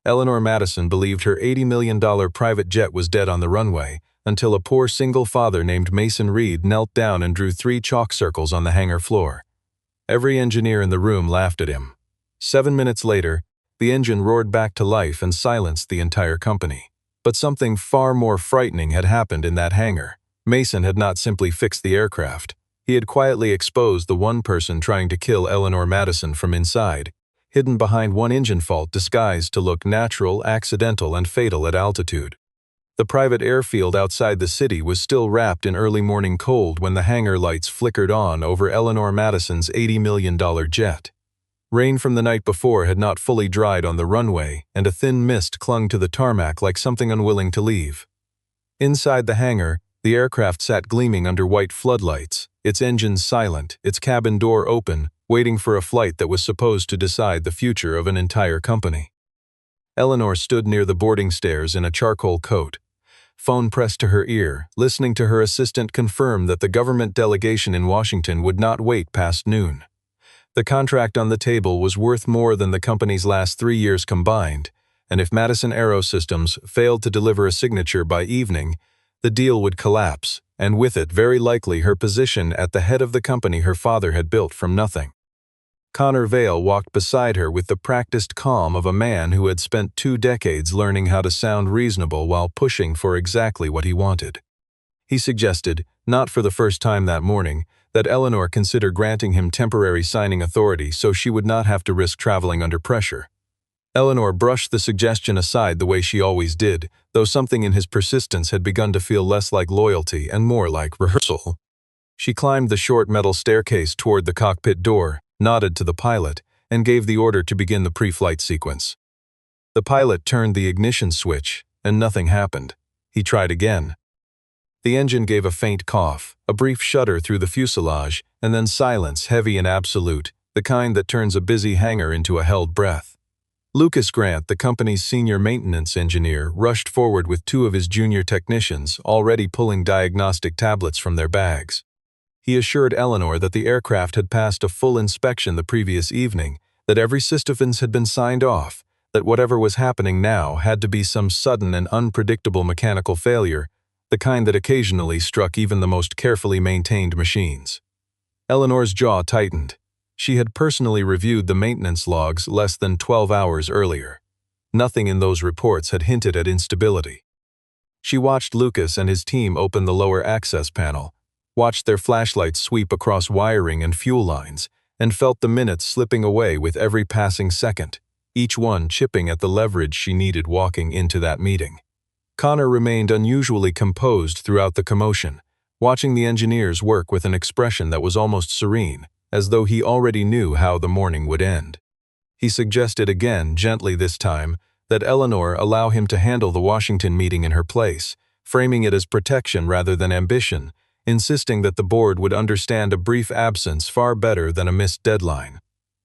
Eleanor Madison believed her $80 million private jet was dead on the runway, until a poor single father named Mason Reed knelt down and drew 3 chalk circles on the hangar floor. Every engineer in the room laughed at him. 7 minutes later, the engine roared back to life and silenced the entire company. But something far more frightening had happened in that hangar. Mason had not simply fixed the aircraft. He had quietly exposed the one person trying to kill Eleanor Madison from inside, hidden behind one engine fault disguised to look natural, accidental, and fatal at altitude. The private airfield outside the city was still wrapped in early morning cold when the hangar lights flickered on over Eleanor Madison's $80 million jet. Rain from the night before had not fully dried on the runway, and a thin mist clung to the tarmac like something unwilling to leave. Inside the hangar, the aircraft sat gleaming under white floodlights, its engines silent, its cabin door open, waiting for a flight that was supposed to decide the future of an entire company. Eleanor stood near the boarding stairs in a charcoal coat, phone pressed to her ear, listening to her assistant confirm that the government delegation in Washington would not wait past noon. The contract on the table was worth more than the company's last 3 years combined, and if Madison Aero Systems failed to deliver a signature by evening, the deal would collapse, and with it very likely her position at the head of the company her father had built from nothing. Connor Vale walked beside her with the practiced calm of a man who had spent 2 decades learning how to sound reasonable while pushing for exactly what he wanted. He suggested, not for the first time that morning, that Eleanor consider granting him temporary signing authority so she would not have to risk traveling under pressure. Eleanor brushed the suggestion aside the way she always did, though something in his persistence had begun to feel less like loyalty and more like rehearsal. She climbed the short metal staircase toward the cockpit door, nodded to the pilot, and gave the order to begin the pre-flight sequence. The pilot turned the ignition switch, and nothing happened. He tried again. The engine gave a faint cough, a brief shudder through the fuselage, and then silence, heavy and absolute, the kind that turns a busy hangar into a held breath. Lucas Grant, the company's senior maintenance engineer, rushed forward with 2 of his junior technicians, already pulling diagnostic tablets from their bags. He assured Eleanor that the aircraft had passed a full inspection the previous evening, that every systems had been signed off, that whatever was happening now had to be some sudden and unpredictable mechanical failure, the kind that occasionally struck even the most carefully maintained machines. Eleanor's jaw tightened. She had personally reviewed the maintenance logs less than 12 hours earlier. Nothing in those reports had hinted at instability. She watched Lucas and his team open the lower access panel, watched their flashlights sweep across wiring and fuel lines, and felt the minutes slipping away with every passing second, each one chipping at the leverage she needed walking into that meeting. Connor remained unusually composed throughout the commotion, watching the engineers work with an expression that was almost serene, as though he already knew how the morning would end. He suggested again, gently this time, that Eleanor allow him to handle the Washington meeting in her place, framing it as protection rather than ambition, insisting that the board would understand a brief absence far better than a missed deadline.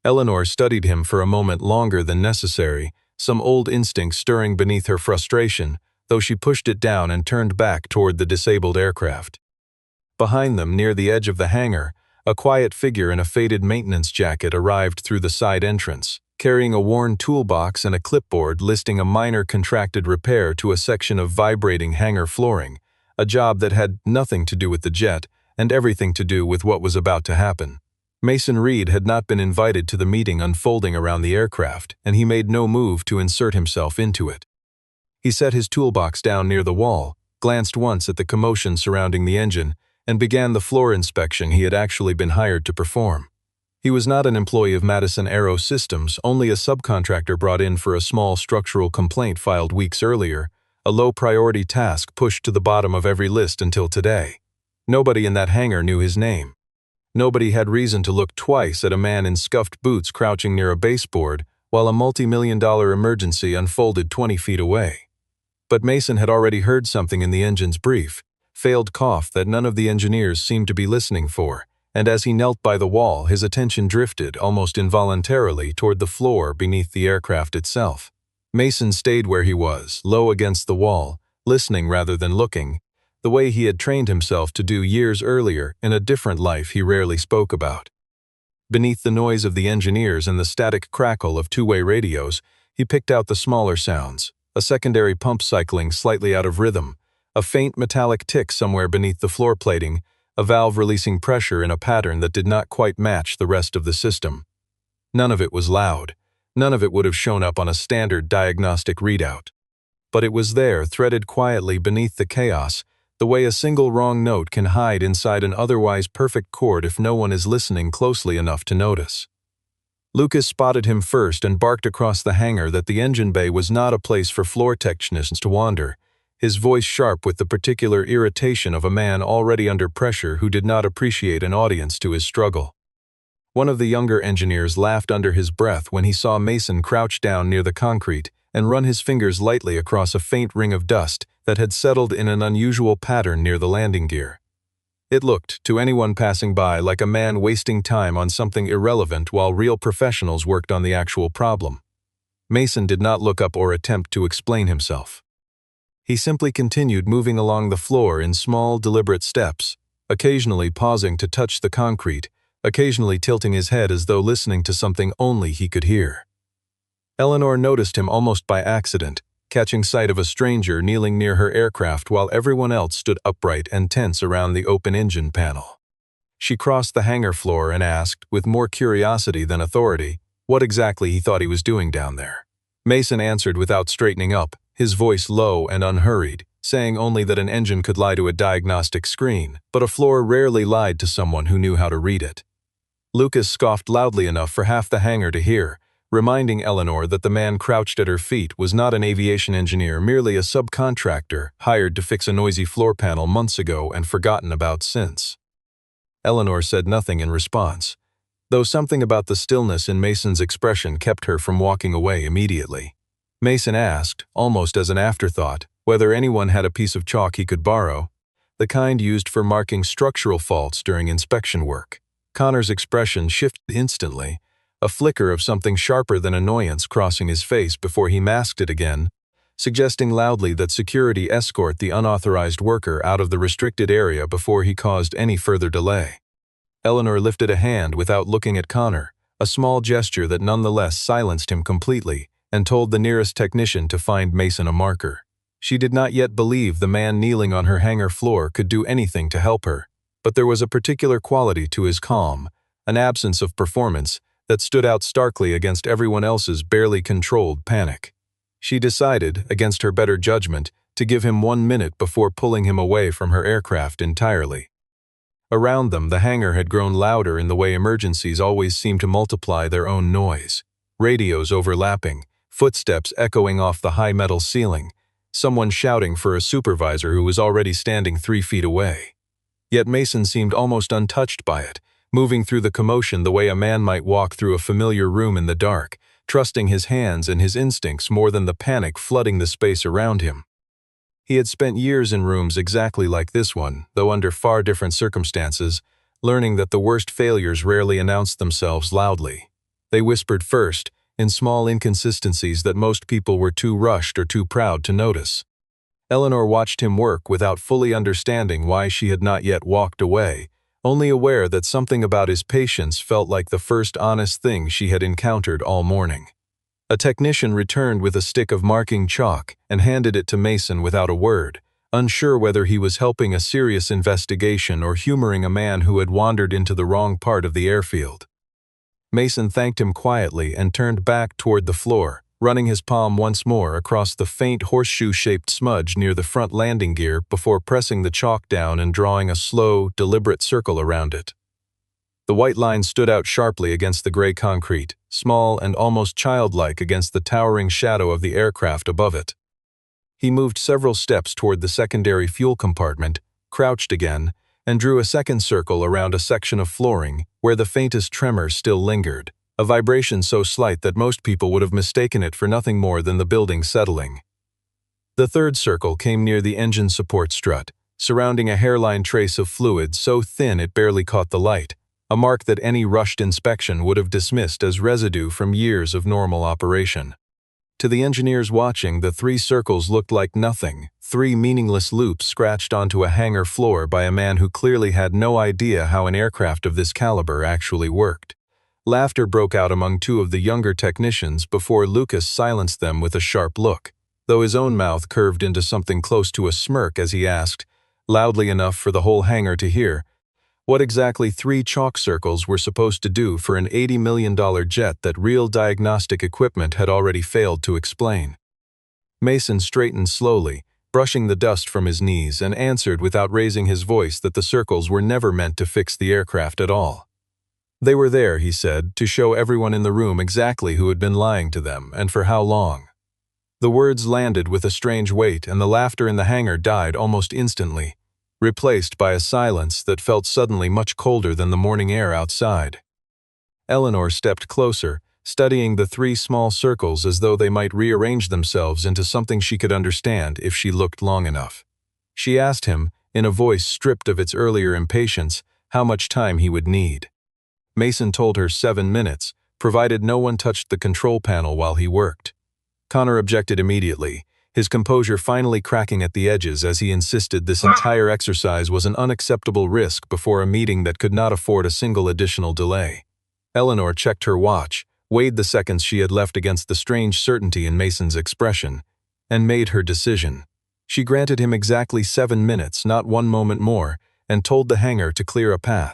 Eleanor studied him for a moment longer than necessary, some old instinct stirring beneath her frustration, though she pushed it down and turned back toward the disabled aircraft. Behind them, near the edge of the hangar, a quiet figure in a faded maintenance jacket arrived through the side entrance, carrying a worn toolbox and a clipboard listing a minor contracted repair to a section of vibrating hangar flooring, a job that had nothing to do with the jet and everything to do with what was about to happen. Mason Reed had not been invited to the meeting unfolding around the aircraft, and he made no move to insert himself into it. He set his toolbox down near the wall, glanced once at the commotion surrounding the engine, and began the floor inspection he had actually been hired to perform. He was not an employee of Madison Aero Systems, only a subcontractor brought in for a small structural complaint filed weeks earlier, a low-priority task pushed to the bottom of every list until today. Nobody in that hangar knew his name. Nobody had reason to look twice at a man in scuffed boots crouching near a baseboard while a multi-million-dollar emergency unfolded 20 feet away. But Mason had already heard something in the engine's brief, failed cough that none of the engineers seemed to be listening for, and as he knelt by the wall, his attention drifted, almost involuntarily, toward the floor beneath the aircraft itself. Mason stayed where he was, low against the wall, listening rather than looking, the way he had trained himself to do years earlier in a different life he rarely spoke about. Beneath the noise of the engineers and the static crackle of two-way radios, He picked out the smaller sounds, a secondary pump cycling slightly out of rhythm, a faint metallic tick somewhere beneath the floor plating, a valve releasing pressure in a pattern that did not quite match the rest of the system. None of it was loud. None of it would have shown up on a standard diagnostic readout. But it was there, threaded quietly beneath the chaos, the way a single wrong note can hide inside an otherwise perfect chord if no one is listening closely enough to notice. Lucas spotted him first and barked across the hangar that the engine bay was not a place for floor technicians to wander, his voice sharp with the particular irritation of a man already under pressure who did not appreciate an audience to his struggle. One of the younger engineers laughed under his breath when he saw Mason crouch down near the concrete and run his fingers lightly across a faint ring of dust that had settled in an unusual pattern near the landing gear. It looked, to anyone passing by, like a man wasting time on something irrelevant while real professionals worked on the actual problem. Mason did not look up or attempt to explain himself. He simply continued moving along the floor in small, deliberate steps, occasionally pausing to touch the concrete, occasionally tilting his head as though listening to something only he could hear. Eleanor noticed him almost by accident, catching sight of a stranger kneeling near her aircraft while everyone else stood upright and tense around the open engine panel. She crossed the hangar floor and asked, with more curiosity than authority, what exactly he thought he was doing down there. Mason answered without straightening up, his voice low and unhurried, saying only that an engine could lie to a diagnostic screen, but a floor rarely lied to someone who knew how to read it. Lucas scoffed loudly enough for half the hangar to hear, reminding Eleanor that the man crouched at her feet was not an aviation engineer, merely a subcontractor hired to fix a noisy floor panel months ago and forgotten about since. Eleanor said nothing in response, though something about the stillness in Mason's expression kept her from walking away immediately. Mason asked, almost as an afterthought, whether anyone had a piece of chalk he could borrow, the kind used for marking structural faults during inspection work. Connor's expression shifted instantly, a flicker of something sharper than annoyance crossing his face before he masked it again, suggesting loudly that security escort the unauthorized worker out of the restricted area before he caused any further delay. Eleanor lifted a hand without looking at Connor, a small gesture that nonetheless silenced him completely, and told the nearest technician to find Mason a marker. She did not yet believe the man kneeling on her hangar floor could do anything to help her, but there was a particular quality to his calm, an absence of performance, that stood out starkly against everyone else's barely controlled panic. She decided, against her better judgment, to give him 1 minute before pulling him away from her aircraft entirely. Around them, the hangar had grown louder in the way emergencies always seem to multiply their own noise. Radios overlapping, footsteps echoing off the high metal ceiling, someone shouting for a supervisor who was already standing 3 feet away. Yet Mason seemed almost untouched by it, moving through the commotion the way a man might walk through a familiar room in the dark, trusting his hands and his instincts more than the panic flooding the space around him. He had spent years in rooms exactly like this one, though under far different circumstances, learning that the worst failures rarely announced themselves loudly. They whispered first, in small inconsistencies that most people were too rushed or too proud to notice. Eleanor watched him work without fully understanding why she had not yet walked away, only aware that something about his patience felt like the first honest thing she had encountered all morning. A technician returned with a stick of marking chalk and handed it to Mason without a word, unsure whether he was helping a serious investigation or humoring a man who had wandered into the wrong part of the airfield. Mason thanked him quietly and turned back toward the floor, running his palm once more across the faint horseshoe-shaped smudge near the front landing gear before pressing the chalk down and drawing a slow, deliberate circle around it. The white line stood out sharply against the gray concrete, small and almost childlike against the towering shadow of the aircraft above it. He moved several steps toward the secondary fuel compartment, crouched again, and drew a second circle around a section of flooring where the faintest tremor still lingered, a vibration so slight that most people would have mistaken it for nothing more than the building settling. The third circle came near the engine support strut, surrounding a hairline trace of fluid so thin it barely caught the light, a mark that any rushed inspection would have dismissed as residue from years of normal operation. To the engineers watching, the 3 circles looked like nothing, 3 meaningless loops scratched onto a hangar floor by a man who clearly had no idea how an aircraft of this caliber actually worked. Laughter broke out among two of the younger technicians before Lucas silenced them with a sharp look, though his own mouth curved into something close to a smirk as he asked, loudly enough for the whole hangar to hear, what exactly 3 chalk circles were supposed to do for an $80 million jet that real diagnostic equipment had already failed to explain. Mason straightened slowly, brushing the dust from his knees, and answered without raising his voice that the circles were never meant to fix the aircraft at all. They were there, he said, to show everyone in the room exactly who had been lying to them and for how long. The words landed with a strange weight, and the laughter in the hangar died almost instantly, replaced by a silence that felt suddenly much colder than the morning air outside. Eleanor stepped closer, studying the 3 small circles as though they might rearrange themselves into something she could understand if she looked long enough. She asked him, in a voice stripped of its earlier impatience, how much time he would need. Mason told her 7 minutes, provided no one touched the control panel while he worked. Connor objected immediately, his composure finally cracking at the edges as he insisted this entire exercise was an unacceptable risk before a meeting that could not afford a single additional delay. Eleanor checked her watch, weighed the seconds she had left against the strange certainty in Mason's expression, and made her decision. She granted him exactly 7 minutes, not 1 moment more, and told the hangar to clear a path.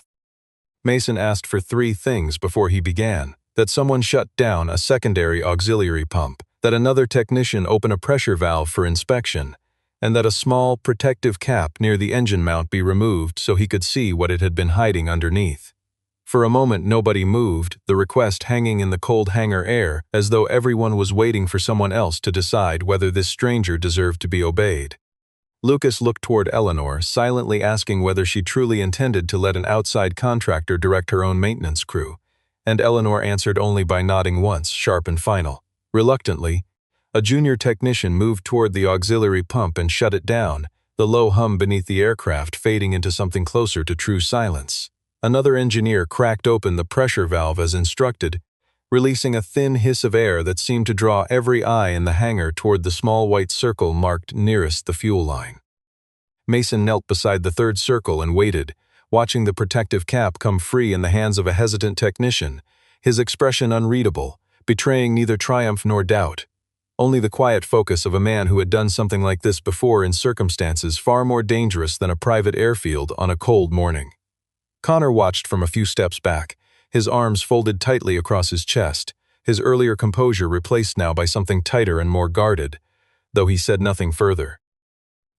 Mason asked for 3 things before he began: that someone shut down a secondary auxiliary pump, that another technician open a pressure valve for inspection, and that a small protective cap near the engine mount be removed so he could see what it had been hiding underneath. For a moment nobody moved, the request hanging in the cold hangar air as though everyone was waiting for someone else to decide whether this stranger deserved to be obeyed. Lucas looked toward Eleanor, silently asking whether she truly intended to let an outside contractor direct her own maintenance crew, and Eleanor answered only by nodding once, sharp and final. Reluctantly, a junior technician moved toward the auxiliary pump and shut it down, the low hum beneath the aircraft fading into something closer to true silence. Another engineer cracked open the pressure valve as instructed, releasing a thin hiss of air that seemed to draw every eye in the hangar toward the small white circle marked nearest the fuel line. Mason knelt beside the 3rd circle and waited, watching the protective cap come free in the hands of a hesitant technician, his expression unreadable, betraying neither triumph nor doubt. Only the quiet focus of a man who had done something like this before in circumstances far more dangerous than a private airfield on a cold morning. Connor watched from a few steps back, his arms folded tightly across his chest, his earlier composure replaced now by something tighter and more guarded, though he said nothing further.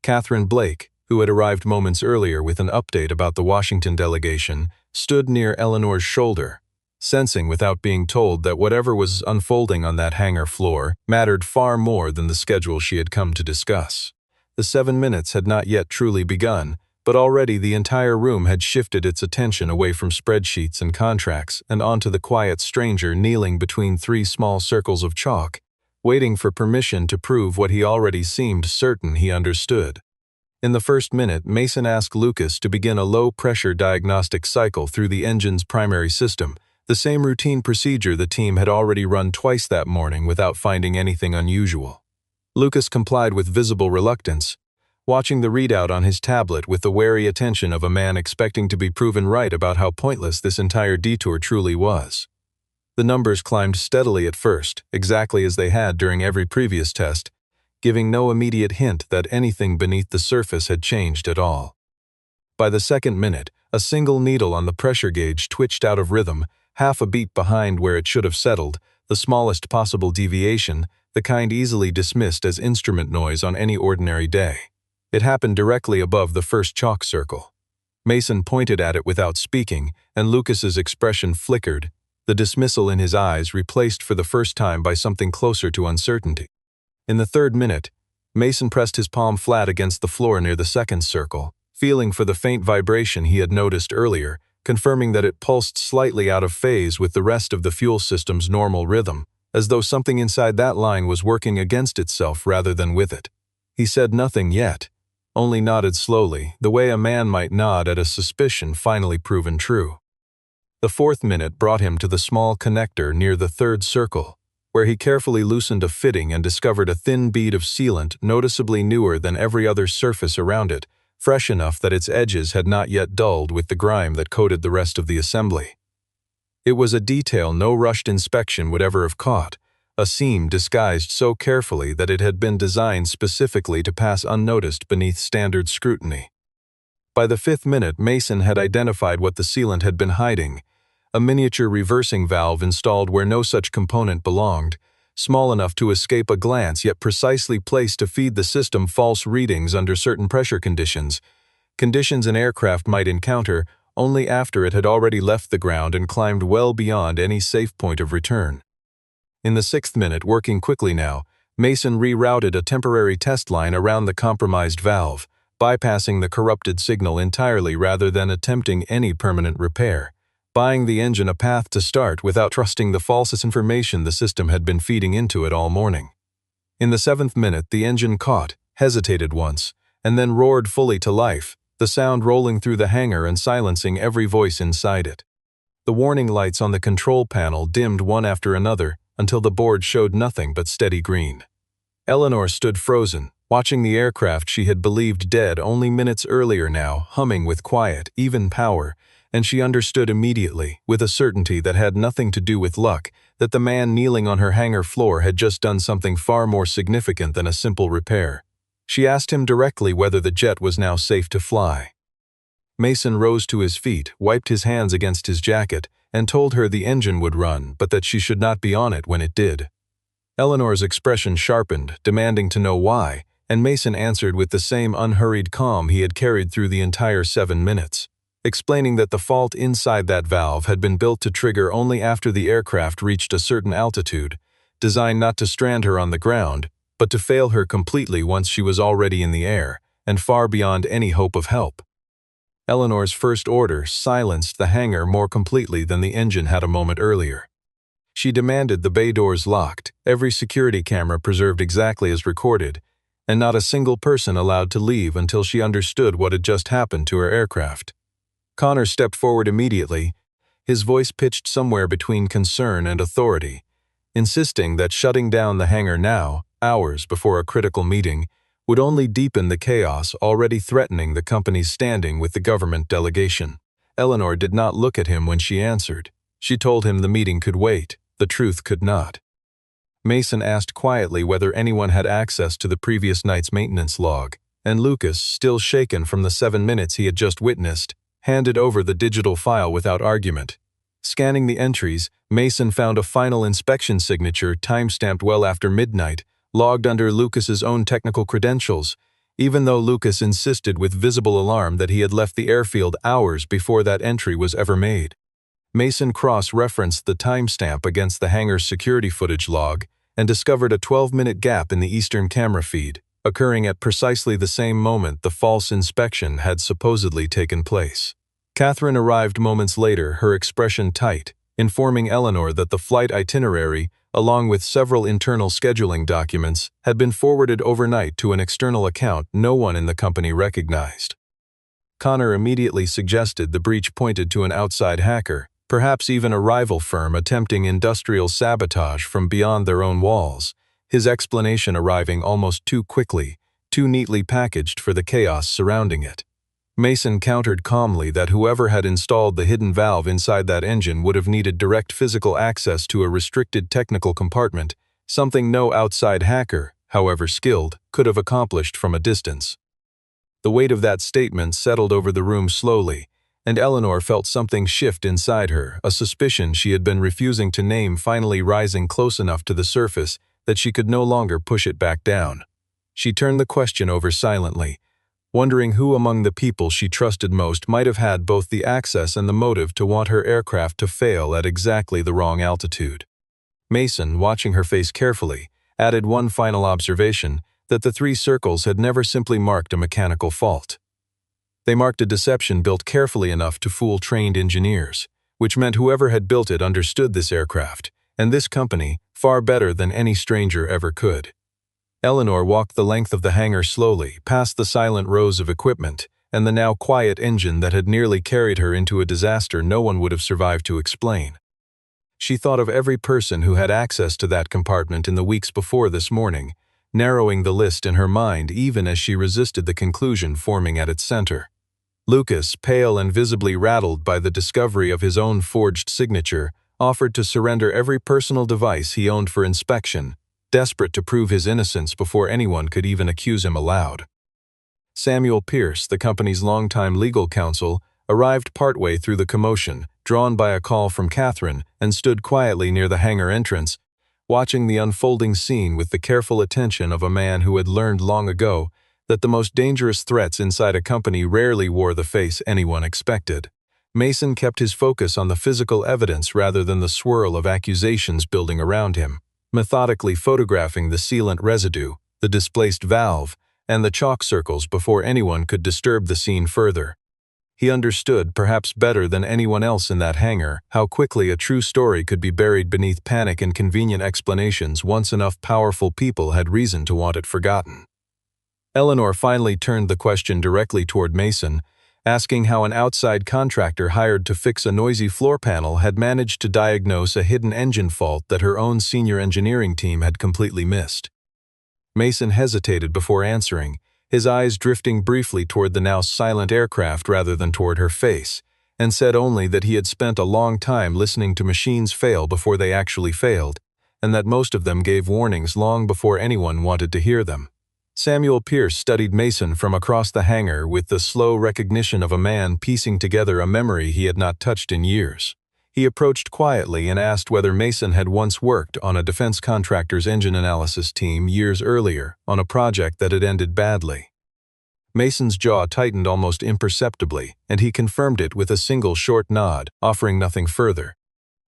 Catherine Blake, who had arrived moments earlier with an update about the Washington delegation, stood near Eleanor's shoulder, sensing without being told that whatever was unfolding on that hangar floor mattered far more than the schedule she had come to discuss. The 7 minutes had not yet truly begun, but already the entire room had shifted its attention away from spreadsheets and contracts and onto the quiet stranger kneeling between 3 small circles of chalk, waiting for permission to prove what he already seemed certain he understood. In the first minute, Mason asked Lucas to begin a low-pressure diagnostic cycle through the engine's primary system, the same routine procedure the team had already run twice that morning without finding anything unusual. Lucas complied with visible reluctance, watching the readout on his tablet with the wary attention of a man expecting to be proven right about how pointless this entire detour truly was. The numbers climbed steadily at first, exactly as they had during every previous test, giving no immediate hint that anything beneath the surface had changed at all. By the 2nd minute, a single needle on the pressure gauge twitched out of rhythm, half a beat behind where it should have settled, the smallest possible deviation, the kind easily dismissed as instrument noise on any ordinary day. It happened directly above the first chalk circle. Mason pointed at it without speaking, and Lucas's expression flickered, the dismissal in his eyes replaced for the first time by something closer to uncertainty. In the 3rd minute, Mason pressed his palm flat against the floor near the 2nd circle, feeling for the faint vibration he had noticed earlier, confirming that it pulsed slightly out of phase with the rest of the fuel system's normal rhythm, as though something inside that line was working against itself rather than with it. He said nothing yet, only nodded slowly, the way a man might nod at a suspicion finally proven true. The 4th minute brought him to the small connector near the 3rd circle, where he carefully loosened a fitting and discovered a thin bead of sealant noticeably newer than every other surface around it, fresh enough that its edges had not yet dulled with the grime that coated the rest of the assembly. It was a detail no rushed inspection would ever have caught, a seam disguised so carefully that it had been designed specifically to pass unnoticed beneath standard scrutiny. By the 5th minute, Mason had identified what the sealant had been hiding, a miniature reversing valve installed where no such component belonged, small enough to escape a glance yet precisely placed to feed the system false readings under certain pressure conditions an aircraft might encounter only after it had already left the ground and climbed well beyond any safe point of return. In the 6th minute, working quickly now, Mason rerouted a temporary test line around the compromised valve, bypassing the corrupted signal entirely rather than attempting any permanent repair, buying the engine a path to start without trusting the false information the system had been feeding into it all morning. In the 7th minute, the engine caught, hesitated once, and then roared fully to life, the sound rolling through the hangar and silencing every voice inside it. The warning lights on the control panel dimmed one after another until the board showed nothing but steady green. Eleanor stood frozen, watching the aircraft she had believed dead only minutes earlier now humming with quiet, even power, and she understood immediately, with a certainty that had nothing to do with luck, that the man kneeling on her hangar floor had just done something far more significant than a simple repair. She asked him directly whether the jet was now safe to fly. Mason rose to his feet, wiped his hands against his jacket, and told her the engine would run, but that she should not be on it when it did. Eleanor's expression sharpened, demanding to know why, and Mason answered with the same unhurried calm he had carried through the entire 7 minutes, explaining that the fault inside that valve had been built to trigger only after the aircraft reached a certain altitude, designed not to strand her on the ground, but to fail her completely once she was already in the air, and far beyond any hope of help. Eleanor's first order silenced the hangar more completely than the engine had a moment earlier. She demanded the bay doors locked, every security camera preserved exactly as recorded, and not a single person allowed to leave until she understood what had just happened to her aircraft. Connor stepped forward immediately, his voice pitched somewhere between concern and authority, insisting that shutting down the hangar now, hours before a critical meeting, would only deepen the chaos already threatening the company's standing with the government delegation. Eleanor did not look at him when she answered. She told him the meeting could wait, the truth could not. Mason asked quietly whether anyone had access to the previous night's maintenance log, and Lucas, still shaken from the 7 minutes he had just witnessed, handed over the digital file without argument. Scanning the entries, Mason found a final inspection signature time-stamped well after midnight, logged under Lucas's own technical credentials, even though Lucas insisted with visible alarm that he had left the airfield hours before that entry was ever made. Mason cross-referenced the timestamp against the hangar's security footage log and discovered a 12-minute gap in the eastern camera feed, occurring at precisely the same moment the false inspection had supposedly taken place. Catherine arrived moments later, her expression tight, informing Eleanor that the flight itinerary, along with several internal scheduling documents, had been forwarded overnight to an external account no one in the company recognized. Connor immediately suggested the breach pointed to an outside hacker, perhaps even a rival firm attempting industrial sabotage from beyond their own walls, his explanation arriving almost too quickly, too neatly packaged for the chaos surrounding it. Mason countered calmly that whoever had installed the hidden valve inside that engine would have needed direct physical access to a restricted technical compartment, something no outside hacker, however skilled, could have accomplished from a distance. The weight of that statement settled over the room slowly, and Eleanor felt something shift inside her, a suspicion she had been refusing to name finally rising close enough to the surface that she could no longer push it back down. She turned the question over silently, wondering who among the people she trusted most might have had both the access and the motive to want her aircraft to fail at exactly the wrong altitude. Mason, watching her face carefully, added one final observation, that the 3 circles had never simply marked a mechanical fault. They marked a deception built carefully enough to fool trained engineers, which meant whoever had built it understood this aircraft, and this company, far better than any stranger ever could. Eleanor walked the length of the hangar slowly, past the silent rows of equipment, and the now quiet engine that had nearly carried her into a disaster no one would have survived to explain. She thought of every person who had access to that compartment in the weeks before this morning, narrowing the list in her mind even as she resisted the conclusion forming at its center. Lucas, pale and visibly rattled by the discovery of his own forged signature, offered to surrender every personal device he owned for inspection, desperate to prove his innocence before anyone could even accuse him aloud. Samuel Pierce, the company's longtime legal counsel, arrived partway through the commotion, drawn by a call from Catherine, and stood quietly near the hangar entrance, watching the unfolding scene with the careful attention of a man who had learned long ago that the most dangerous threats inside a company rarely wore the face anyone expected. Mason kept his focus on the physical evidence rather than the swirl of accusations building around him, methodically photographing the sealant residue, the displaced valve, and the chalk circles before anyone could disturb the scene further. He understood, perhaps better than anyone else in that hangar, how quickly a true story could be buried beneath panic and convenient explanations once enough powerful people had reason to want it forgotten. Eleanor finally turned the question directly toward Mason, asking how an outside contractor hired to fix a noisy floor panel had managed to diagnose a hidden engine fault that her own senior engineering team had completely missed. Mason hesitated before answering, his eyes drifting briefly toward the now silent aircraft rather than toward her face, and said only that he had spent a long time listening to machines fail before they actually failed, and that most of them gave warnings long before anyone wanted to hear them. Samuel Pierce studied Mason from across the hangar with the slow recognition of a man piecing together a memory he had not touched in years. He approached quietly and asked whether Mason had once worked on a defense contractor's engine analysis team years earlier on a project that had ended badly. Mason's jaw tightened almost imperceptibly, and he confirmed it with a single short nod, offering nothing further.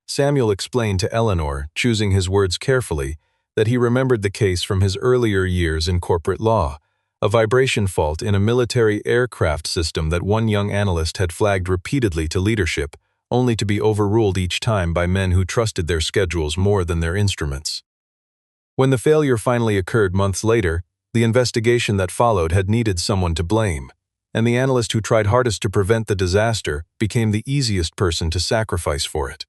Samuel explained to Eleanor, choosing his words carefully, that he remembered the case from his earlier years in corporate law, a vibration fault in a military aircraft system that one young analyst had flagged repeatedly to leadership, only to be overruled each time by men who trusted their schedules more than their instruments. When the failure finally occurred months later, the investigation that followed had needed someone to blame, and the analyst who tried hardest to prevent the disaster became the easiest person to sacrifice for it.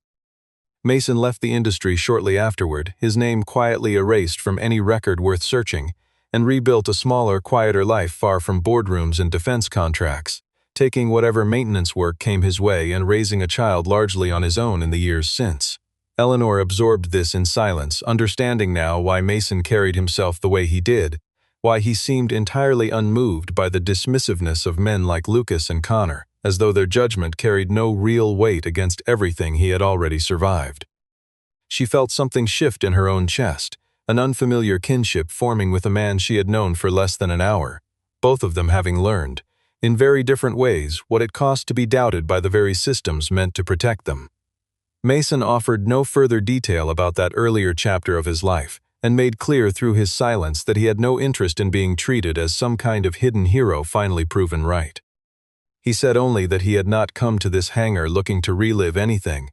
Mason left the industry shortly afterward, his name quietly erased from any record worth searching, and rebuilt a smaller, quieter life far from boardrooms and defense contracts, taking whatever maintenance work came his way and raising a child largely on his own in the years since. Eleanor absorbed this in silence, understanding now why Mason carried himself the way he did, why he seemed entirely unmoved by the dismissiveness of men like Lucas and Connor, as though their judgment carried no real weight against everything he had already survived. She felt something shift in her own chest, an unfamiliar kinship forming with a man she had known for less than an hour, both of them having learned, in very different ways, what it cost to be doubted by the very systems meant to protect them. Mason offered no further detail about that earlier chapter of his life, and made clear through his silence that he had no interest in being treated as some kind of hidden hero finally proven right. He said only that he had not come to this hangar looking to relive anything,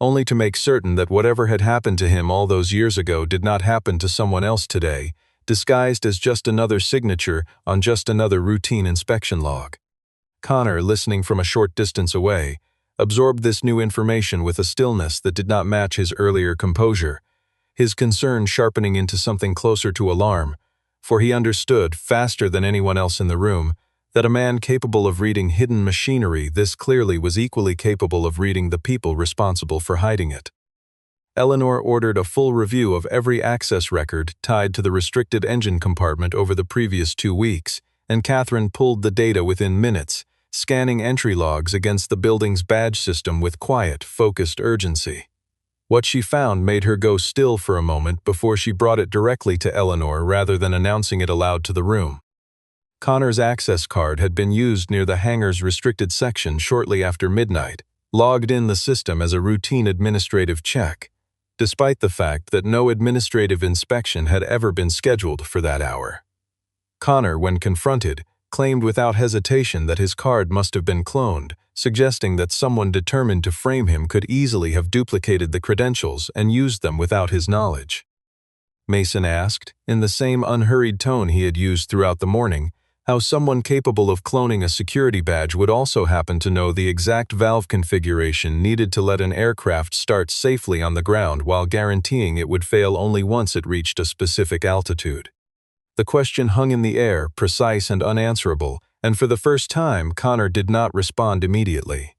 only to make certain that whatever had happened to him all those years ago did not happen to someone else today, disguised as just another signature on just another routine inspection log. Connor, listening from a short distance away, absorbed this new information with a stillness that did not match his earlier composure, his concern sharpening into something closer to alarm, for he understood, faster than anyone else in the room, that a man capable of reading hidden machinery this clearly was equally capable of reading the people responsible for hiding it. Eleanor ordered a full review of every access record tied to the restricted engine compartment over the previous 2 weeks, and Catherine pulled the data within minutes, scanning entry logs against the building's badge system with quiet, focused urgency. What she found made her go still for a moment before she brought it directly to Eleanor rather than announcing it aloud to the room. Connor's access card had been used near the hangar's restricted section shortly after midnight, logged in the system as a routine administrative check, despite the fact that no administrative inspection had ever been scheduled for that hour. Connor, when confronted, claimed without hesitation that his card must have been cloned, suggesting that someone determined to frame him could easily have duplicated the credentials and used them without his knowledge. Mason asked, in the same unhurried tone he had used throughout the morning, how someone capable of cloning a security badge would also happen to know the exact valve configuration needed to let an aircraft start safely on the ground while guaranteeing it would fail only once it reached a specific altitude. The question hung in the air, precise and unanswerable, and for the first time, Connor did not respond immediately.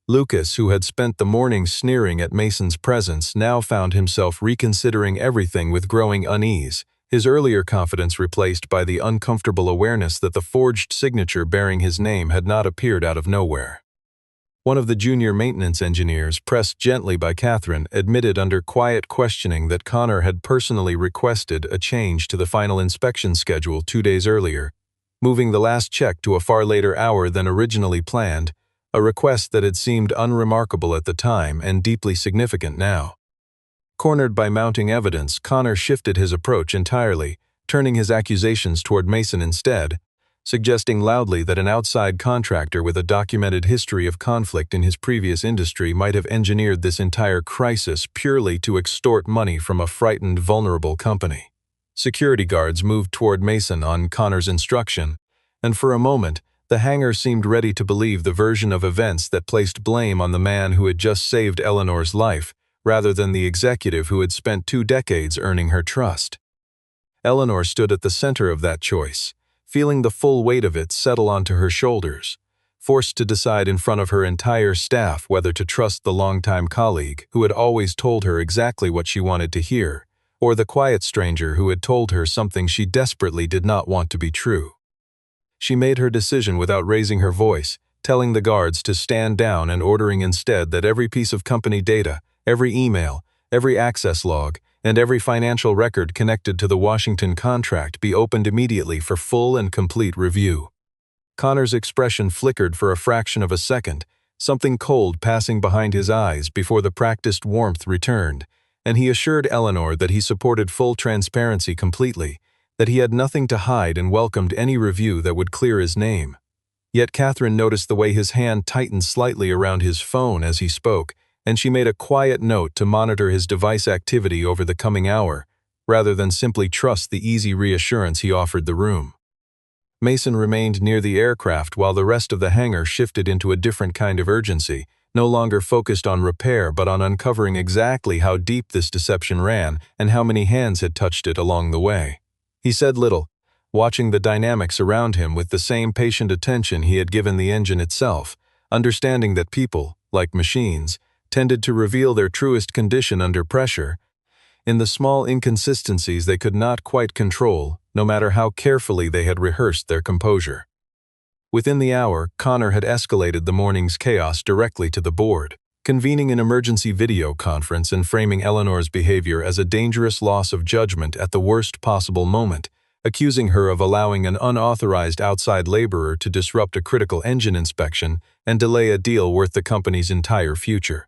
Lucas, who had spent the morning sneering at Mason's presence, now found himself reconsidering everything with growing unease, his earlier confidence replaced by the uncomfortable awareness that the forged signature bearing his name had not appeared out of nowhere. One of the junior maintenance engineers, pressed gently by Catherine, admitted under quiet questioning that Connor had personally requested a change to the final inspection schedule 2 days earlier, moving the last check to a far later hour than originally planned, a request that had seemed unremarkable at the time and deeply significant now. Cornered by mounting evidence, Connor shifted his approach entirely, turning his accusations toward Mason instead, suggesting loudly that an outside contractor with a documented history of conflict in his previous industry might have engineered this entire crisis purely to extort money from a frightened, vulnerable company. Security guards moved toward Mason on Connor's instruction, and for a moment, the hangar seemed ready to believe the version of events that placed blame on the man who had just saved Eleanor's life, rather than the executive who had spent 2 decades earning her trust. Eleanor stood at the center of that choice, feeling the full weight of it settle onto her shoulders, forced to decide in front of her entire staff whether to trust the longtime colleague who had always told her exactly what she wanted to hear, or the quiet stranger who had told her something she desperately did not want to be true. She made her decision without raising her voice, telling the guards to stand down and ordering instead that every piece of company data, every email, every access log, and every financial record connected to the Washington contract be opened immediately for full and complete review. Connor's expression flickered for a fraction of a second, something cold passing behind his eyes before the practiced warmth returned, and he assured Eleanor that he supported full transparency completely, that he had nothing to hide and welcomed any review that would clear his name. Yet Catherine noticed the way his hand tightened slightly around his phone as he spoke, and she made a quiet note to monitor his device activity over the coming hour, rather than simply trust the easy reassurance he offered the room. Mason remained near the aircraft while the rest of the hangar shifted into a different kind of urgency, no longer focused on repair but on uncovering exactly how deep this deception ran and how many hands had touched it along the way. He said little, watching the dynamics around him with the same patient attention he had given the engine itself, understanding that people, like machines, tended to reveal their truest condition under pressure, in the small inconsistencies they could not quite control, no matter how carefully they had rehearsed their composure. Within the hour, Connor had escalated the morning's chaos directly to the board, convening an emergency video conference and framing Eleanor's behavior as a dangerous loss of judgment at the worst possible moment, accusing her of allowing an unauthorized outside laborer to disrupt a critical engine inspection and delay a deal worth the company's entire future.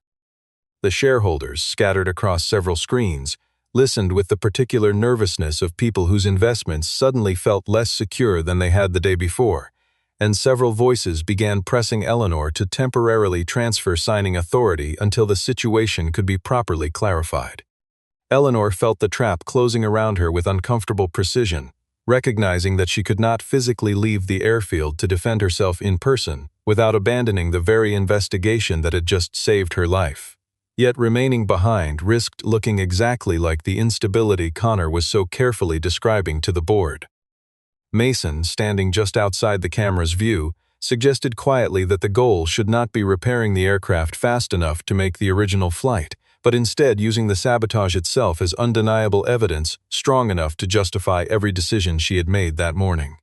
The shareholders, scattered across several screens, listened with the particular nervousness of people whose investments suddenly felt less secure than they had the day before, and several voices began pressing Eleanor to temporarily transfer signing authority until the situation could be properly clarified. Eleanor felt the trap closing around her with uncomfortable precision, recognizing that she could not physically leave the airfield to defend herself in person without abandoning the very investigation that had just saved her life. Yet remaining behind risked looking exactly like the instability Connor was so carefully describing to the board. Mason, standing just outside the camera's view, suggested quietly that the goal should not be repairing the aircraft fast enough to make the original flight, but instead using the sabotage itself as undeniable evidence strong enough to justify every decision she had made that morning.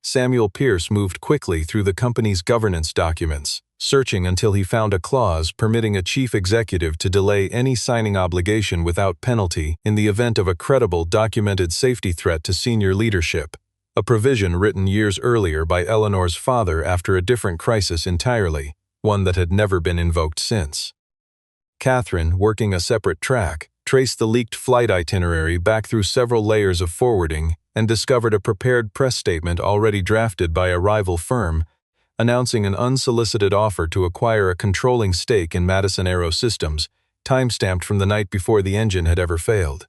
Samuel Pierce moved quickly through the company's governance documents, searching until he found a clause permitting a chief executive to delay any signing obligation without penalty in the event of a credible documented safety threat to senior leadership, a provision written years earlier by Eleanor's father after a different crisis entirely, one that had never been invoked since. Catherine, working a separate track, traced the leaked flight itinerary back through several layers of forwarding and discovered a prepared press statement already drafted by a rival firm, announcing an unsolicited offer to acquire a controlling stake in Madison Aero Systems, time-stamped from the night before the engine had ever failed.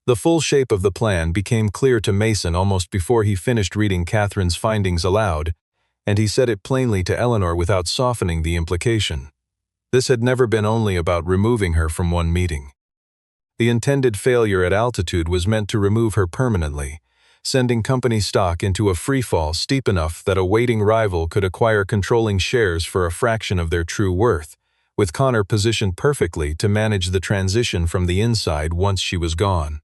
The full shape of the plan became clear to Mason almost before he finished reading Catherine's findings aloud, and he said it plainly to Eleanor without softening the implication. This had never been only about removing her from one meeting. The intended failure at altitude was meant to remove her permanently, sending company stock into a freefall steep enough that a waiting rival could acquire controlling shares for a fraction of their true worth, with Connor positioned perfectly to manage the transition from the inside once she was gone.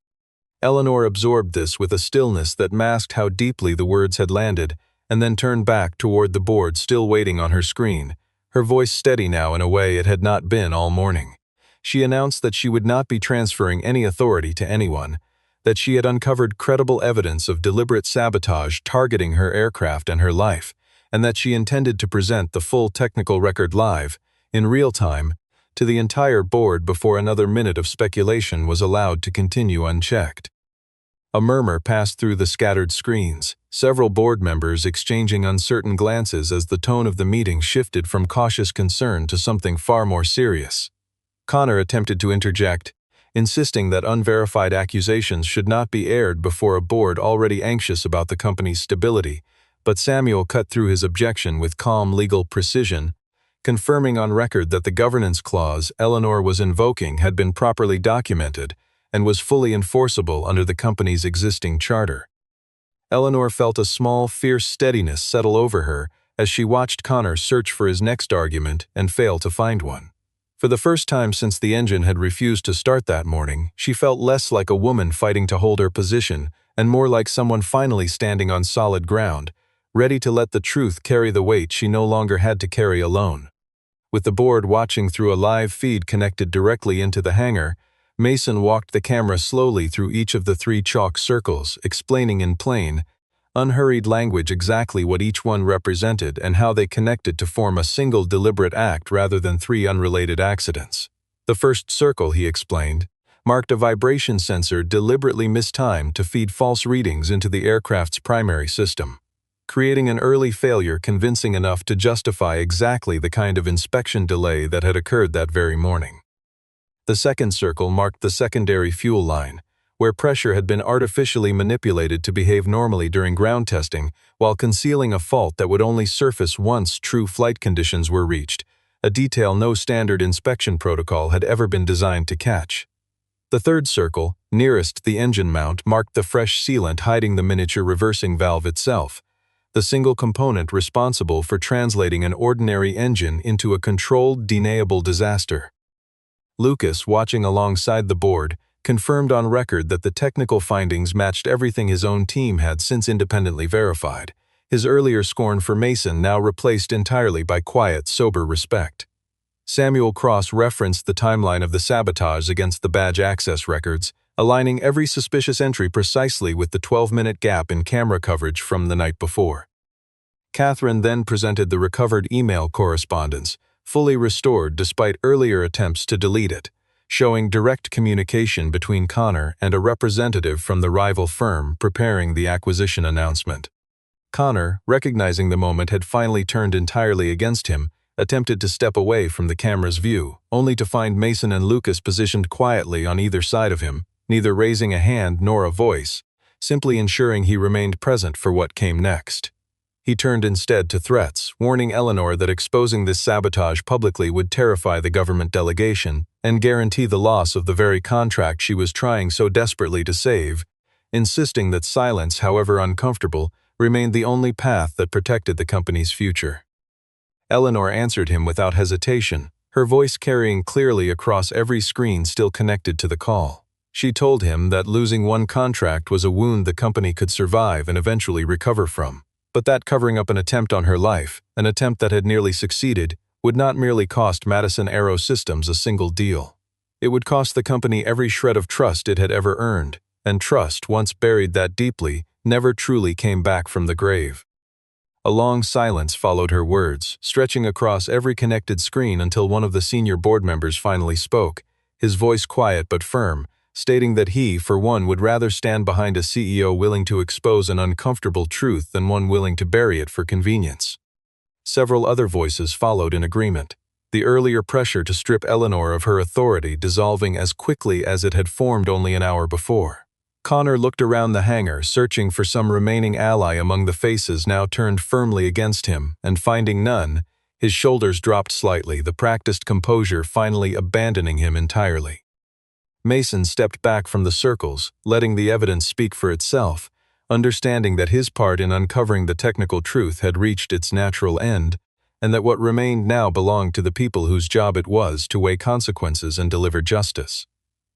Eleanor absorbed this with a stillness that masked how deeply the words had landed, and then turned back toward the board still waiting on her screen, her voice steady now in a way it had not been all morning. She announced that she would not be transferring any authority to anyone, that she had uncovered credible evidence of deliberate sabotage targeting her aircraft and her life, and that she intended to present the full technical record live, in real time, to the entire board before another minute of speculation was allowed to continue unchecked. A murmur passed through the scattered screens, several board members exchanging uncertain glances as the tone of the meeting shifted from cautious concern to something far more serious. Connor attempted to interject, insisting that unverified accusations should not be aired before a board already anxious about the company's stability, but Samuel cut through his objection with calm legal precision, confirming on record that the governance clause Eleanor was invoking had been properly documented and was fully enforceable under the company's existing charter. Eleanor felt a small, fierce steadiness settle over her as she watched Connor search for his next argument and fail to find one. For the first time since the engine had refused to start that morning, she felt less like a woman fighting to hold her position and more like someone finally standing on solid ground, ready to let the truth carry the weight she no longer had to carry alone. With the board watching through a live feed connected directly into the hangar, Mason walked the camera slowly through each of the 3 chalk circles, explaining in plain, unhurried language exactly what each one represented and how they connected to form a single deliberate act rather than 3 unrelated accidents. The first circle, he explained, marked a vibration sensor deliberately mistimed to feed false readings into the aircraft's primary system, creating an early failure convincing enough to justify exactly the kind of inspection delay that had occurred that very morning. The second circle marked the secondary fuel line, where pressure had been artificially manipulated to behave normally during ground testing while concealing a fault that would only surface once true flight conditions were reached, a detail no standard inspection protocol had ever been designed to catch. The third circle, nearest the engine mount, marked the fresh sealant hiding the miniature reversing valve itself, the single component responsible for translating an ordinary engine into a controlled, deniable disaster. Lucas, watching alongside the board, confirmed on record that the technical findings matched everything his own team had since independently verified, his earlier scorn for Mason now replaced entirely by quiet, sober respect. Samuel cross-referenced the timeline of the sabotage against the badge access records, aligning every suspicious entry precisely with the 12-minute gap in camera coverage from the night before. Catherine then presented the recovered email correspondence, fully restored despite earlier attempts to delete it, showing direct communication between Connor and a representative from the rival firm preparing the acquisition announcement. Connor, recognizing the moment had finally turned entirely against him, attempted to step away from the camera's view, only to find Mason and Lucas positioned quietly on either side of him, neither raising a hand nor a voice, simply ensuring he remained present for what came next. He turned instead to threats, warning Eleanor that exposing this sabotage publicly would terrify the government delegation and guarantee the loss of the very contract she was trying so desperately to save, insisting that silence, however uncomfortable, remained the only path that protected the company's future. Eleanor answered him without hesitation, her voice carrying clearly across every screen still connected to the call. She told him that losing one contract was a wound the company could survive and eventually recover from, but that covering up an attempt on her life, an attempt that had nearly succeeded, would not merely cost Madison Aero Systems a single deal. It would cost the company every shred of trust it had ever earned, and trust, once buried that deeply, never truly came back from the grave. A long silence followed her words, stretching across every connected screen until one of the senior board members finally spoke, his voice quiet but firm, stating that he, for one, would rather stand behind a CEO willing to expose an uncomfortable truth than one willing to bury it for convenience. Several other voices followed in agreement, the earlier pressure to strip Eleanor of her authority dissolving as quickly as it had formed only an hour before. Connor looked around the hangar, searching for some remaining ally among the faces now turned firmly against him, and finding none, his shoulders dropped slightly, the practiced composure finally abandoning him entirely. Mason stepped back from the circles, letting the evidence speak for itself, understanding that his part in uncovering the technical truth had reached its natural end, and that what remained now belonged to the people whose job it was to weigh consequences and deliver justice.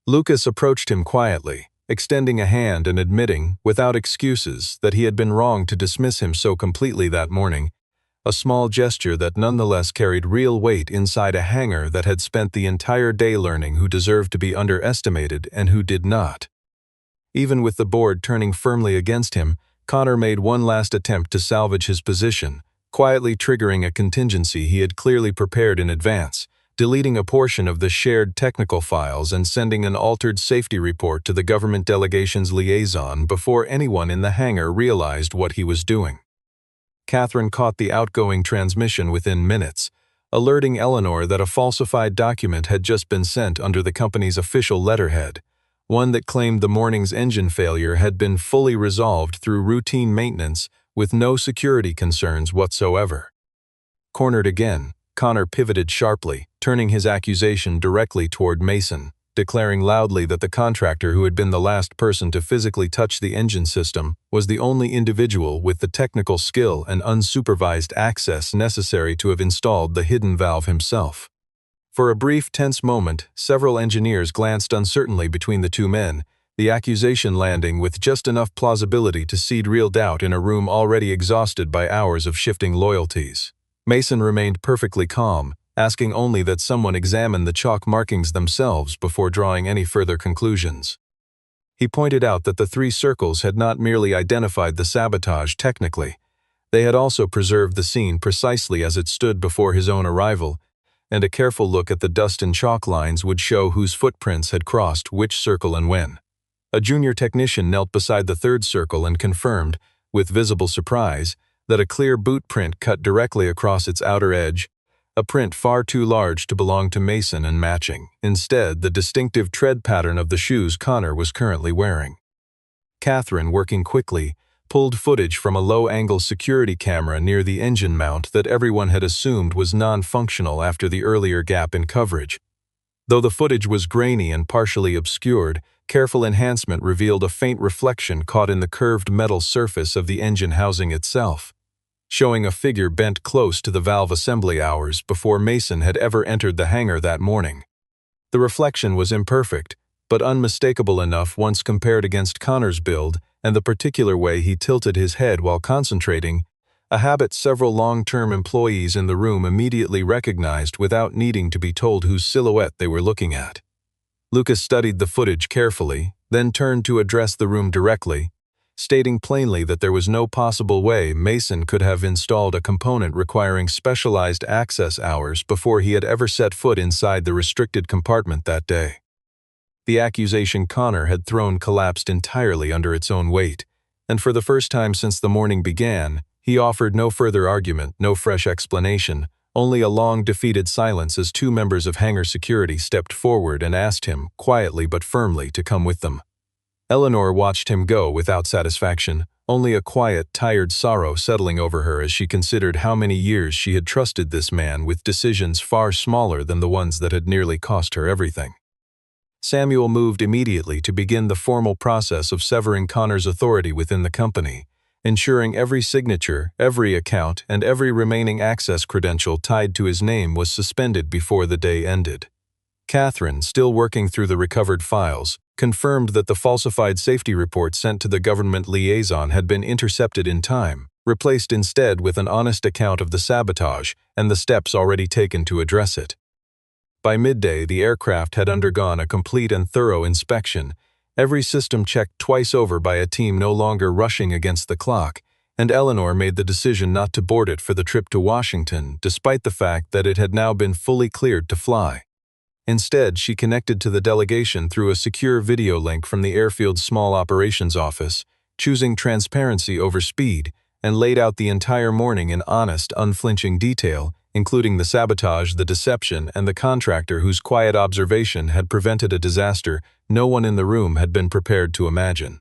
Lucas approached him quietly, extending a hand and admitting, without excuses, that he had been wrong to dismiss him so completely that morning, a small gesture that nonetheless carried real weight inside a hangar that had spent the entire day learning who deserved to be underestimated and who did not. Even with the board turning firmly against him, Connor made one last attempt to salvage his position, quietly triggering a contingency he had clearly prepared in advance, deleting a portion of the shared technical files and sending an altered safety report to the government delegation's liaison before anyone in the hangar realized what he was doing. Catherine caught the outgoing transmission within minutes, alerting Eleanor that a falsified document had just been sent under the company's official letterhead, one that claimed the morning's engine failure had been fully resolved through routine maintenance with no security concerns whatsoever. Cornered again, Connor pivoted sharply, turning his accusation directly toward Mason, declaring loudly that the contractor who had been the last person to physically touch the engine system was the only individual with the technical skill and unsupervised access necessary to have installed the hidden valve himself. For a brief, tense moment, several engineers glanced uncertainly between the two men, the accusation landing with just enough plausibility to seed real doubt in a room already exhausted by hours of shifting loyalties. Mason remained perfectly calm, asking only that someone examine the chalk markings themselves before drawing any further conclusions. He pointed out that the 3 circles had not merely identified the sabotage technically, they had also preserved the scene precisely as it stood before his own arrival, and a careful look at the dust and chalk lines would show whose footprints had crossed which circle and when. A junior technician knelt beside the 3rd circle and confirmed, with visible surprise, that a clear boot print cut directly across its outer edge, a print far too large to belong to Mason and matching, instead, the distinctive tread pattern of the shoes Connor was currently wearing. Catherine, working quickly, pulled footage from a low-angle security camera near the engine mount that everyone had assumed was non-functional after the earlier gap in coverage. Though the footage was grainy and partially obscured, careful enhancement revealed a faint reflection caught in the curved metal surface of the engine housing itself, showing a figure bent close to the valve assembly hours before Mason had ever entered the hangar that morning. The reflection was imperfect, but unmistakable enough once compared against Connor's build and the particular way he tilted his head while concentrating, a habit several long-term employees in the room immediately recognized without needing to be told whose silhouette they were looking at. Lucas studied the footage carefully, then turned to address the room directly, stating plainly that there was no possible way Mason could have installed a component requiring specialized access hours before he had ever set foot inside the restricted compartment that day. The accusation Connor had thrown collapsed entirely under its own weight, and for the first time since the morning began, he offered no further argument, no fresh explanation, only a long defeated silence as 2 members of hangar security stepped forward and asked him, quietly but firmly, to come with them. Eleanor watched him go without satisfaction, only a quiet, tired sorrow settling over her as she considered how many years she had trusted this man with decisions far smaller than the ones that had nearly cost her everything. Samuel moved immediately to begin the formal process of severing Connor's authority within the company, ensuring every signature, every account, and every remaining access credential tied to his name was suspended before the day ended. Catherine, still working through the recovered files, confirmed that the falsified safety report sent to the government liaison had been intercepted in time, replaced instead with an honest account of the sabotage and the steps already taken to address it. By midday, the aircraft had undergone a complete and thorough inspection, every system checked twice over by a team no longer rushing against the clock, and Eleanor made the decision not to board it for the trip to Washington, despite the fact that it had now been fully cleared to fly. Instead, she connected to the delegation through a secure video link from the airfield's small operations office, choosing transparency over speed, and laid out the entire morning in honest, unflinching detail, including the sabotage, the deception, and the contractor whose quiet observation had prevented a disaster no one in the room had been prepared to imagine.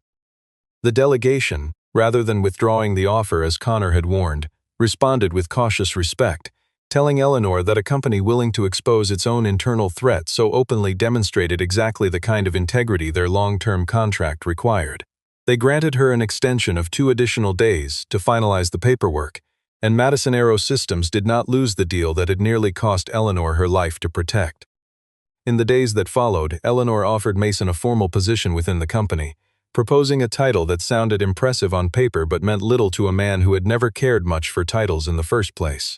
The delegation, rather than withdrawing the offer as Connor had warned, responded with cautious respect, telling Eleanor that a company willing to expose its own internal threat so openly demonstrated exactly the kind of integrity their long-term contract required. They granted her an extension of 2 additional days to finalize the paperwork, and Madison Aero Systems did not lose the deal that had nearly cost Eleanor her life to protect. In the days that followed, Eleanor offered Mason a formal position within the company, proposing a title that sounded impressive on paper but meant little to a man who had never cared much for titles in the first place.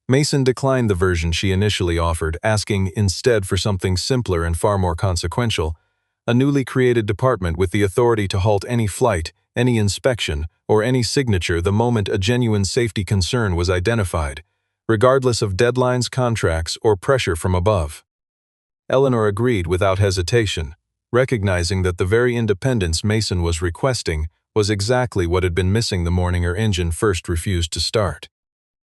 Mason declined the version she initially offered, asking instead for something simpler and far more consequential: a newly created department with the authority to halt any flight, any inspection, or any signature the moment a genuine safety concern was identified, regardless of deadlines, contracts, or pressure from above. Eleanor agreed without hesitation, recognizing that the very independence Mason was requesting was exactly what had been missing the morning her engine first refused to start.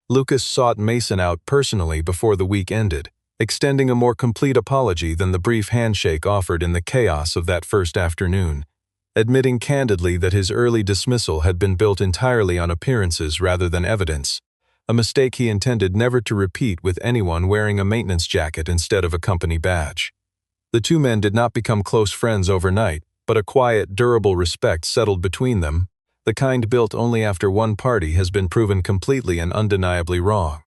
Lucas sought Mason out personally before the week ended, extending a more complete apology than the brief handshake offered in the chaos of that first afternoon, admitting candidly that his early dismissal had been built entirely on appearances rather than evidence, a mistake he intended never to repeat with anyone wearing a maintenance jacket instead of a company badge. The two men did not become close friends overnight, but a quiet, durable respect settled between them, the kind built only after one party has been proven completely and undeniably wrong.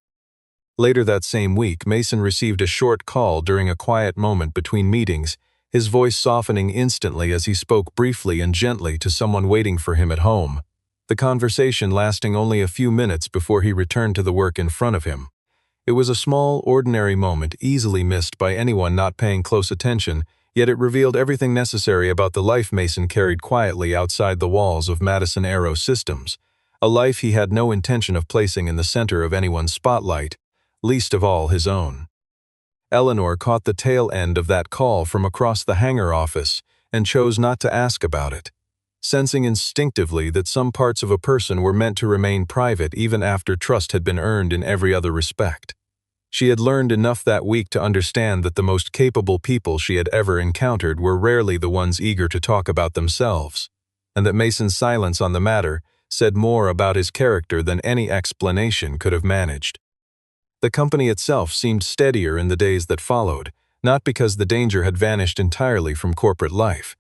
Later that same week, Mason received a short call during a quiet moment between meetings, his voice softening instantly as he spoke briefly and gently to someone waiting for him at home, the conversation lasting only a few minutes before he returned to the work in front of him. It was a small, ordinary moment easily missed by anyone not paying close attention, yet it revealed everything necessary about the life Mason carried quietly outside the walls of Madison Aero Systems, a life he had no intention of placing in the center of anyone's spotlight, least of all his own. Eleanor caught the tail end of that call from across the hangar office and chose not to ask about it, sensing instinctively that some parts of a person were meant to remain private even after trust had been earned in every other respect. She had learned enough that week to understand that the most capable people she had ever encountered were rarely the ones eager to talk about themselves, and that Mason's silence on the matter said more about his character than any explanation could have managed. The company itself seemed steadier in the days that followed, not because the danger had vanished entirely from corporate life,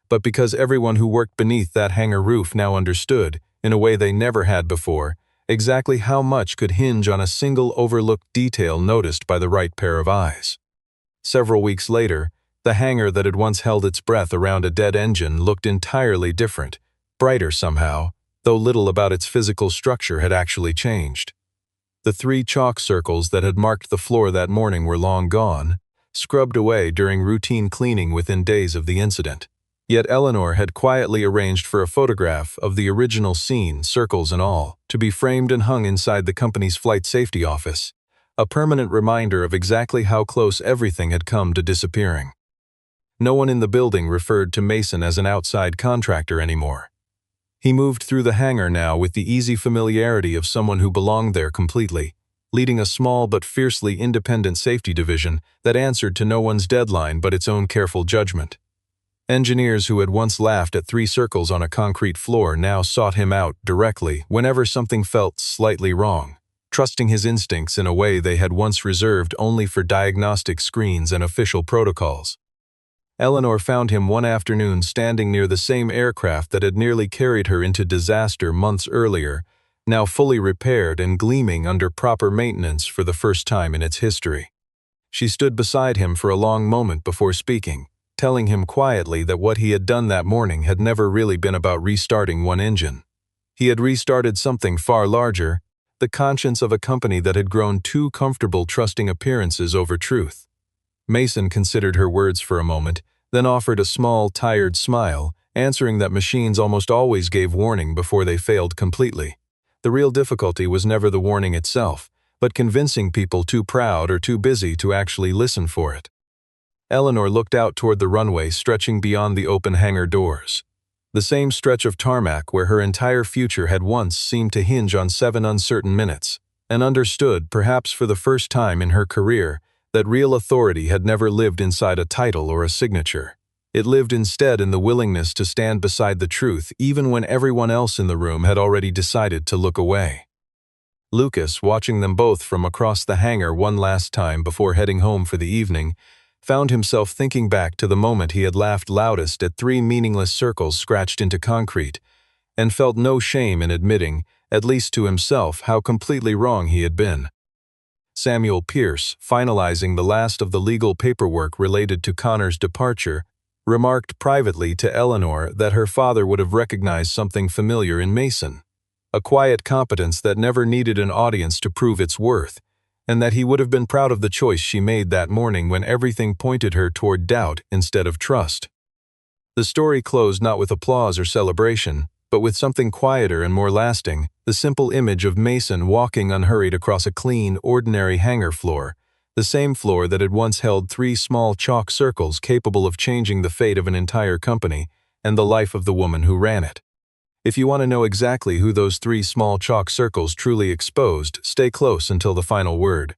but because everyone who worked beneath that hangar roof now understood, in a way they never had before, exactly how much could hinge on a single overlooked detail noticed by the right pair of eyes. Several weeks later, the hangar that had once held its breath around a dead engine looked entirely different, brighter somehow, though little about its physical structure had actually changed. The 3 chalk circles that had marked the floor that morning were long gone, scrubbed away during routine cleaning within days of the incident. Yet Eleanor had quietly arranged for a photograph of the original scene, circles and all, to be framed and hung inside the company's flight safety office, a permanent reminder of exactly how close everything had come to disappearing. No one in the building referred to Mason as an outside contractor anymore. He moved through the hangar now with the easy familiarity of someone who belonged there completely, leading a small but fiercely independent safety division that answered to no one's deadline but its own careful judgment. Engineers who had once laughed at 3 circles on a concrete floor now sought him out directly whenever something felt slightly wrong, trusting his instincts in a way they had once reserved only for diagnostic screens and official protocols. Eleanor found him one afternoon standing near the same aircraft that had nearly carried her into disaster months earlier, now fully repaired and gleaming under proper maintenance for the first time in its history. She stood beside him for a long moment before speaking, telling him quietly that what he had done that morning had never really been about restarting one engine. He had restarted something far larger, the conscience of a company that had grown too comfortable trusting appearances over truth. Mason considered her words for a moment, then offered a small, tired smile, answering that machines almost always gave warning before they failed completely. The real difficulty was never the warning itself, but convincing people too proud or too busy to actually listen for it. Eleanor looked out toward the runway stretching beyond the open hangar doors, the same stretch of tarmac where her entire future had once seemed to hinge on 7 uncertain minutes, and understood, perhaps for the first time in her career, that real authority had never lived inside a title or a signature. It lived instead in the willingness to stand beside the truth even when everyone else in the room had already decided to look away. Lucas, watching them both from across the hangar one last time before heading home for the evening, found himself thinking back to the moment he had laughed loudest at 3 meaningless circles scratched into concrete, and felt no shame in admitting, at least to himself, how completely wrong he had been. Samuel Pierce, finalizing the last of the legal paperwork related to Connor's departure, remarked privately to Eleanor that her father would have recognized something familiar in Mason, a quiet competence that never needed an audience to prove its worth, and that he would have been proud of the choice she made that morning when everything pointed her toward doubt instead of trust. The story closed not with applause or celebration, but with something quieter and more lasting, the simple image of Mason walking unhurried across a clean, ordinary hangar floor, the same floor that had once held 3 small chalk circles capable of changing the fate of an entire company and the life of the woman who ran it. If you want to know exactly who those 3 small chalk circles truly exposed, stay close until the final word.